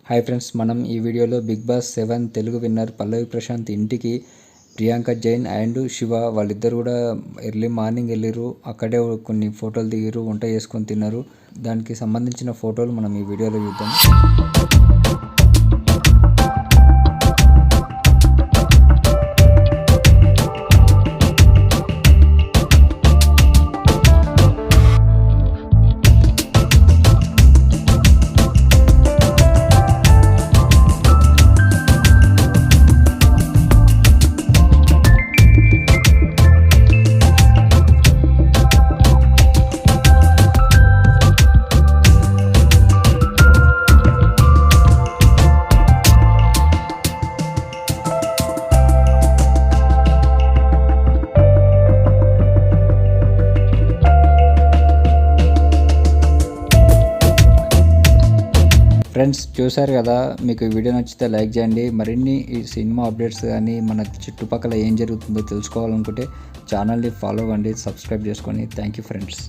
Hi friends, మనం ఈ వీడియోలో బిగ్ బాస్ 7 తెలుగు విన్నర్ పల్లవి ప్రశాంత్ ఇంటికి ప్రియాంక జైన్ అండ్ శివ వాళ్ళిద్దరు కూడా ఎర్లీ మార్నింగ్ వెళ్ళిర్రు. అక్కడే కొన్ని ఫోటోలు దిగిరు, వంట చేసుకొని తిన్నారు. దానికి సంబంధించిన ఫోటోలు మనం ఈ వీడియోలో చూద్దాం. ఫ్రెండ్స్, చూశారు కదా. మీకు ఈ వీడియో నచ్చితే లైక్ చేయండి. మరిన్ని ఈ సినిమా అప్డేట్స్ కానీ మన చుట్టుపక్కల ఏం జరుగుతుందో తెలుసుకోవాలనుకుంటే ఛానల్ని ఫాలో అవ్వండి, సబ్స్క్రైబ్ చేసుకోండి. Thank you friends.